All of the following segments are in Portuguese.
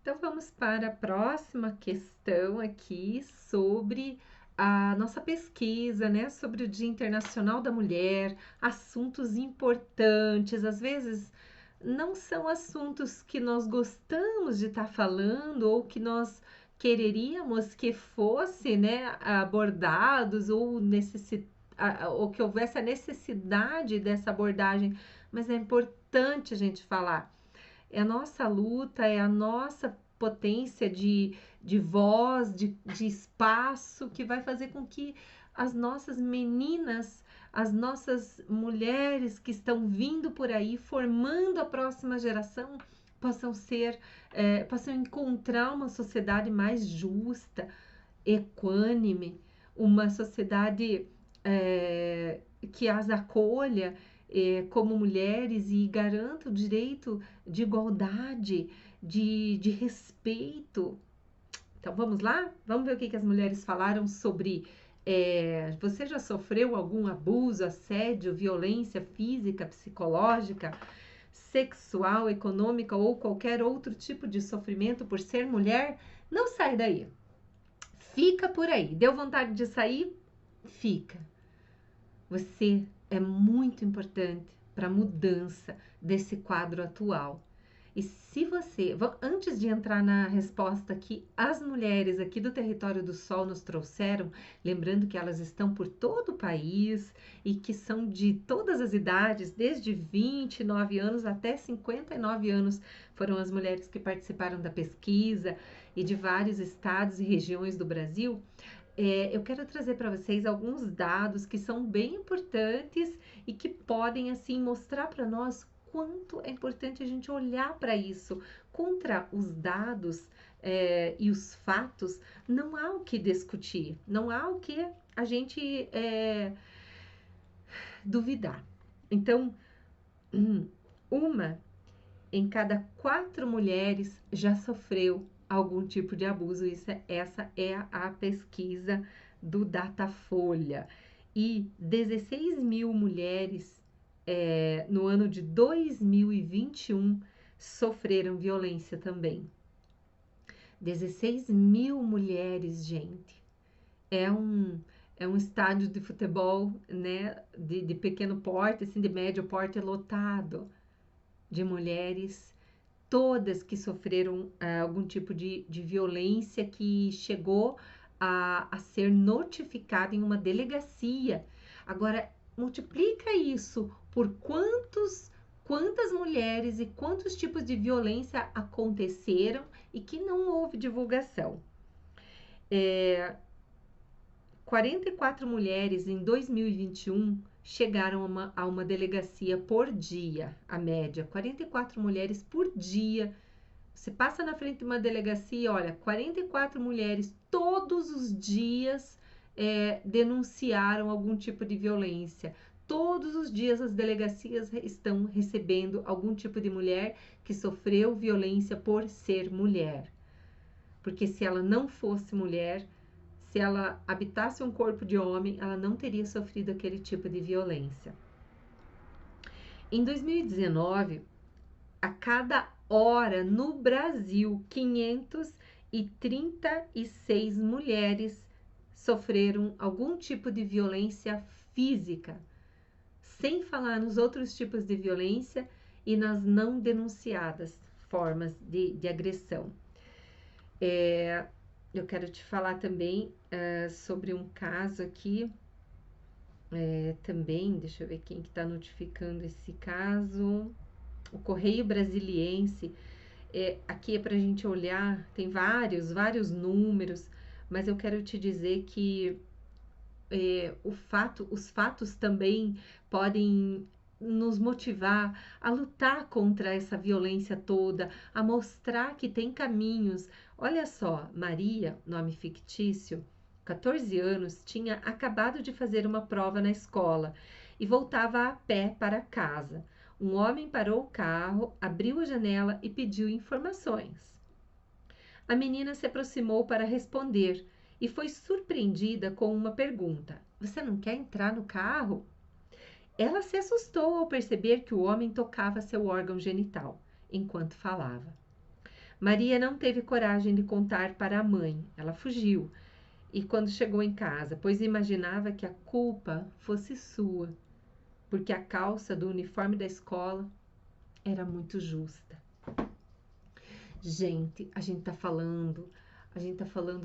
Então vamos para a próxima questão aqui sobre a nossa pesquisa, né, sobre o Dia Internacional da Mulher, assuntos importantes, às vezes não são assuntos que nós gostamos de estar falando ou que nós quereríamos que fosse, né, abordados ou que houvesse a necessidade dessa abordagem, mas é importante a gente falar. É a nossa luta, é a nossa potência de voz, de espaço, que vai fazer com que as nossas meninas, as nossas mulheres que estão vindo por aí, formando a próxima geração, possam ser, possam encontrar uma sociedade mais justa, equânime, uma sociedade que as acolha como mulheres e garanta o direito de igualdade, de respeito. Então vamos lá? Vamos ver o que as mulheres falaram sobre. Você já sofreu algum abuso, assédio, violência física, psicológica, sexual, econômica ou qualquer outro tipo de sofrimento por ser mulher? Não sai daí. Fica por aí. Deu vontade de sair? Fica. Você é muito importante para a mudança desse quadro atual. E se você, antes de entrar na resposta que as mulheres aqui do Território do Sol nos trouxeram, lembrando que elas estão por todo o país e que são de todas as idades, desde 29 anos até 59 anos, foram as mulheres que participaram da pesquisa e de vários estados e regiões do Brasil. Eu quero trazer para vocês alguns dados que são bem importantes e que podem assim mostrar para nós quanto é importante a gente olhar para isso. Contra os dados e os fatos, não há o que discutir, não há o que a gente duvidar. Então, uma em cada 4 mulheres já sofreu algum tipo de abuso. Essa é a pesquisa do Datafolha. E 16 mil mulheres no ano de 2021 sofreram violência também. 16 mil mulheres, gente. É um, é um estádio de futebol, né, de pequeno porte, assim, de médio porte lotado de mulheres, todas que sofreram algum tipo de violência que chegou a ser notificada em uma delegacia. Agora, multiplica isso por quantas mulheres e quantos tipos de violência aconteceram e que não houve divulgação. 44 mulheres em 2021 chegaram a uma delegacia por dia, a média. 44 mulheres por dia. Você passa na frente de uma delegacia, olha, 44 mulheres todos os dias denunciaram algum tipo de violência. Todos os dias as delegacias estão recebendo algum tipo de mulher que sofreu violência por ser mulher. Porque se ela não fosse mulher, se ela habitasse um corpo de homem, ela não teria sofrido aquele tipo de violência. Em 2019, a cada hora no Brasil, 536 mulheres sofreram algum tipo de violência física, sem falar nos outros tipos de violência e nas não denunciadas formas de agressão. Eu quero te falar também sobre um caso aqui, também, deixa eu ver quem que está notificando esse caso. O Correio Brasiliense, aqui é para a gente olhar, tem vários números, mas eu quero te dizer que os fatos também podem nos motivar a lutar contra essa violência toda, a mostrar que tem caminhos. Olha só, Maria, nome fictício, 14 anos, tinha acabado de fazer uma prova na escola e voltava a pé para casa. Um homem parou o carro, abriu a janela e pediu informações. A menina se aproximou para responder e foi surpreendida com uma pergunta: Você não quer entrar no carro? Ela se assustou ao perceber que o homem tocava seu órgão genital enquanto falava. Maria não teve coragem de contar para a mãe. Ela fugiu. E quando chegou em casa, pois imaginava que a culpa fosse sua, porque a calça do uniforme da escola era muito justa. Gente, a gente tá falando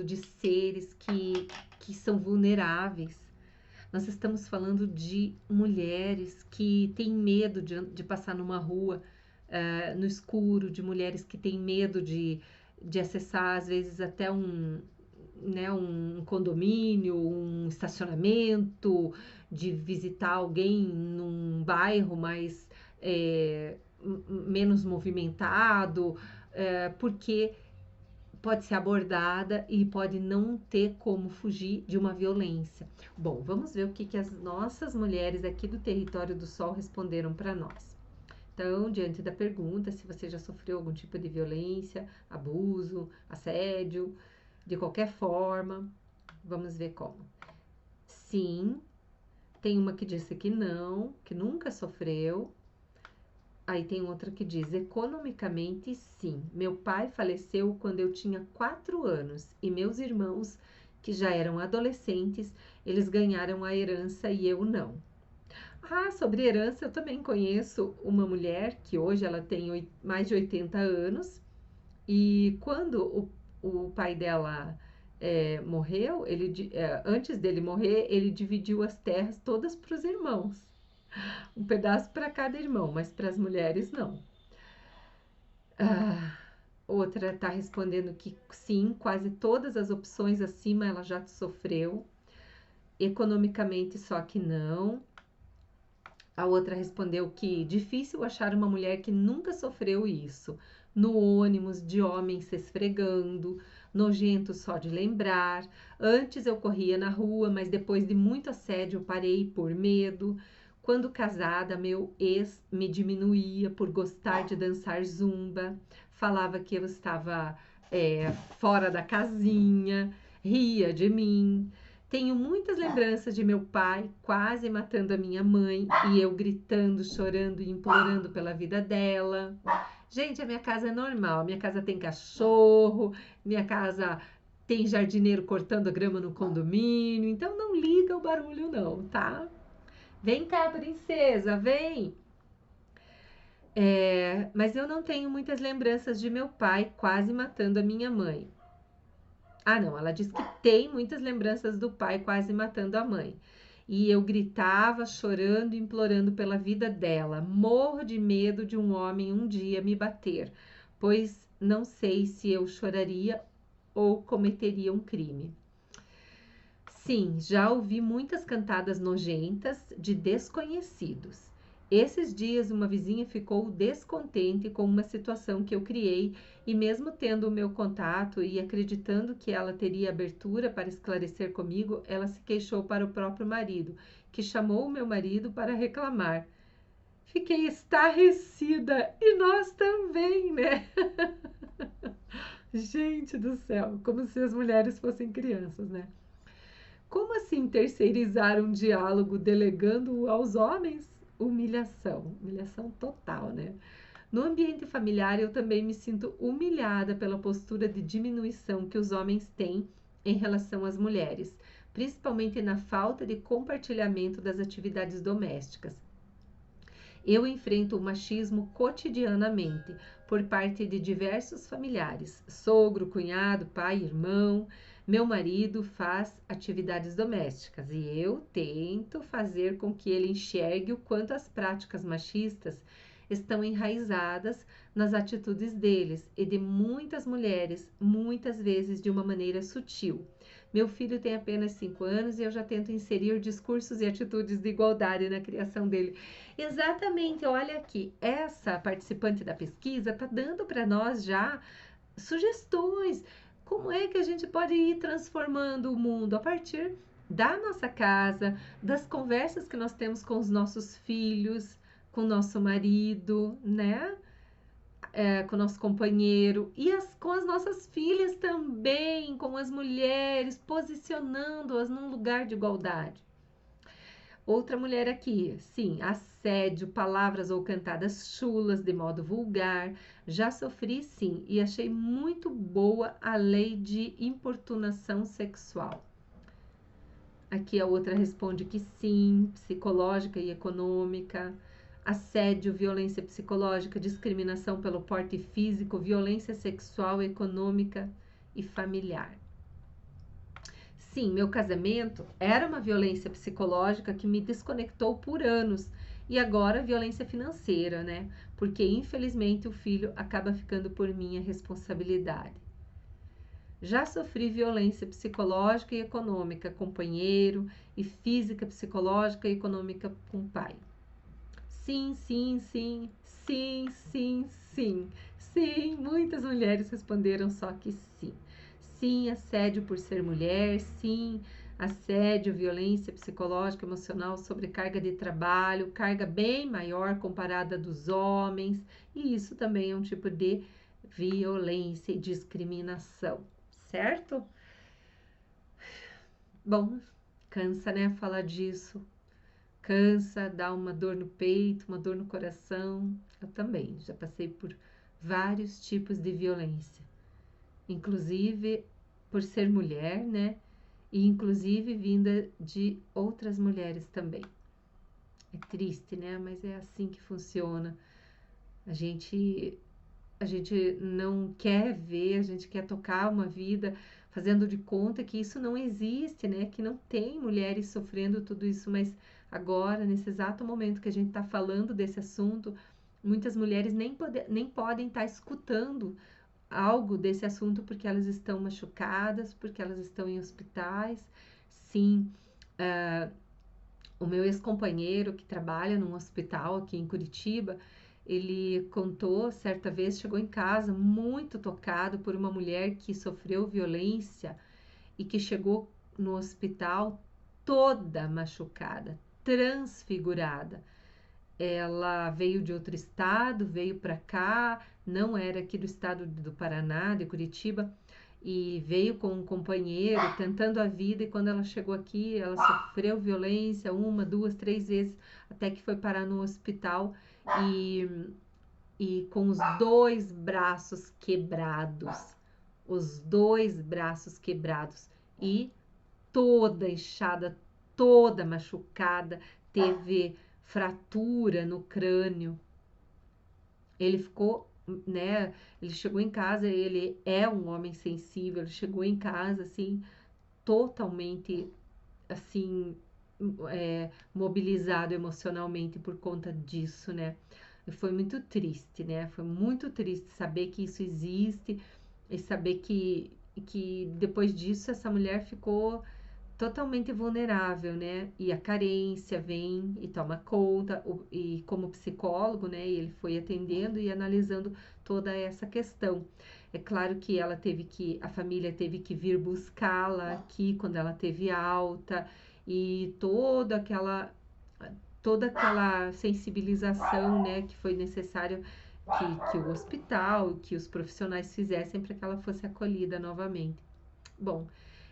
de seres que são vulneráveis. Nós estamos falando de mulheres que têm medo de passar numa rua no escuro, de mulheres que têm medo de acessar, às vezes, até né, um condomínio, um estacionamento, de visitar alguém num bairro mais menos movimentado, porque pode ser abordada e pode não ter como fugir de uma violência. Bom, vamos ver o que as nossas mulheres aqui do Território do Sol responderam para nós. Então, diante da pergunta se você já sofreu algum tipo de violência, abuso, assédio, de qualquer forma, vamos ver como. Sim, tem uma que disse que não, que nunca sofreu. Aí tem outra que diz, economicamente sim. Meu pai faleceu quando eu tinha 4 anos e meus irmãos, que já eram adolescentes, eles ganharam a herança e eu não. Ah, sobre herança, eu também conheço uma mulher que hoje ela tem mais de 80 anos e quando o pai dela morreu, antes dele morrer, ele dividiu as terras todas para os irmãos. Um pedaço para cada irmão, mas para as mulheres não. Ah, outra está respondendo que sim, quase todas as opções acima ela já sofreu. Economicamente, só que não. A outra respondeu que difícil achar uma mulher que nunca sofreu isso. No ônibus, de homens se esfregando, nojento só de lembrar. Antes eu corria na rua, mas depois de muito assédio eu parei por medo. Quando casada, meu ex me diminuía por gostar de dançar zumba, falava que eu estava fora da casinha, ria de mim. Tenho muitas lembranças de meu pai quase matando a minha mãe e eu gritando, chorando e implorando pela vida dela. Gente, a minha casa é normal. A minha casa tem cachorro, minha casa tem jardineiro cortando a grama no condomínio, então não liga o barulho não, tá? Vem cá, princesa, vem! Mas eu não tenho muitas lembranças de meu pai quase matando a minha mãe. Ah, não, ela diz que tem muitas lembranças do pai quase matando a mãe. E eu gritava, chorando, implorando pela vida dela. Morro de medo de um homem um dia me bater, pois não sei se eu choraria ou cometeria um crime. Sim, já ouvi muitas cantadas nojentas de desconhecidos. Esses dias, uma vizinha ficou descontente com uma situação que eu criei e, mesmo tendo o meu contato e acreditando que ela teria abertura para esclarecer comigo, ela se queixou para o próprio marido, que chamou o meu marido para reclamar. Fiquei estarrecida e nós também, né? Gente do céu, como se as mulheres fossem crianças, né? Como assim terceirizar um diálogo delegando-o aos homens? Humilhação, humilhação total, né? No ambiente familiar, eu também me sinto humilhada pela postura de diminuição que os homens têm em relação às mulheres, principalmente na falta de compartilhamento das atividades domésticas. Eu enfrento o machismo cotidianamente por parte de diversos familiares, sogro, cunhado, pai, irmão. Meu marido faz atividades domésticas e eu tento fazer com que ele enxergue o quanto as práticas machistas estão enraizadas nas atitudes deles e de muitas mulheres, muitas vezes de uma maneira sutil. Meu filho tem apenas 5 anos e eu já tento inserir discursos e atitudes de igualdade na criação dele. Exatamente, olha aqui, essa participante da pesquisa está dando para nós já sugestões. Como é que a gente pode ir transformando o mundo a partir da nossa casa, das conversas que nós temos com os nossos filhos, com o nosso marido, né? Com o nosso companheiro e com as nossas filhas também, com as mulheres, posicionando-as num lugar de igualdade. Outra mulher aqui, sim, assédio, palavras ou cantadas chulas de modo vulgar. Já sofri, sim, e achei muito boa a lei de importunação sexual. Aqui a outra responde que sim, psicológica e econômica. Assédio, violência psicológica, discriminação pelo porte físico, violência sexual, econômica e familiar. Sim, meu casamento era uma violência psicológica que me desconectou por anos e agora violência financeira, né? Porque infelizmente o filho acaba ficando por minha responsabilidade. Já sofri violência psicológica e econômica, companheiro, e física, psicológica e econômica com o pai. Sim, sim, sim, sim, sim, sim, sim. Muitas mulheres responderam só que sim. Sim, assédio por ser mulher, sim, assédio, violência psicológica, emocional, sobrecarga de trabalho, carga bem maior comparada dos homens, e isso também é um tipo de violência e discriminação, certo? Bom, cansa, né, falar disso. Cansa, dá uma dor no peito, uma dor no coração. Eu também já passei por vários tipos de violência, inclusive por ser mulher, né? E inclusive vinda de outras mulheres também. É triste, né? Mas é assim que funciona. A gente a gente não quer ver, a gente quer tocar uma vida fazendo de conta que isso não existe, né? Que não tem mulheres sofrendo tudo isso, mas agora, nesse exato momento que a gente está falando desse assunto, muitas mulheres nem podem estar escutando algo desse assunto porque elas estão machucadas, porque elas estão em hospitais. Sim, o meu ex-companheiro que trabalha num hospital aqui em Curitiba, ele contou certa vez, chegou em casa muito tocado por uma mulher que sofreu violência e que chegou no hospital toda machucada, transfigurada. Ela veio de outro estado, veio para cá, não era aqui do estado do Paraná, de Curitiba, e veio com um companheiro tentando a vida. E quando ela chegou aqui, ela sofreu violência uma, duas, três vezes, até que foi parar no hospital e, e com os dois braços quebrados e toda inchada, toda machucada, teve fratura no crânio. Ele ficou, né? Ele chegou em casa, ele é um homem sensível, ele chegou em casa assim, totalmente assim, mobilizado emocionalmente por conta disso, né? E foi muito triste, né? Foi muito triste saber que isso existe e saber que depois disso essa mulher ficou totalmente vulnerável, né? E a carência vem e toma conta, e como psicólogo, né? Ele foi atendendo e analisando toda essa questão. É claro que a família teve que vir buscá-la aqui quando ela teve alta e toda aquela sensibilização, né, que foi necessário que o hospital, que os profissionais fizessem para que ela fosse acolhida novamente. Bom,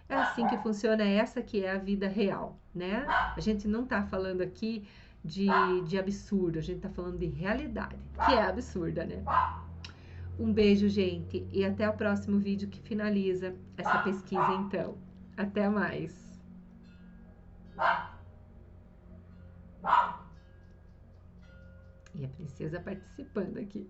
é assim que funciona, essa que é a vida real, né? A gente não tá falando aqui de absurdo, a gente tá falando de realidade, que é absurda, né? Um beijo, gente, e até o próximo vídeo que finaliza essa pesquisa, então. Até mais! E a princesa participando aqui.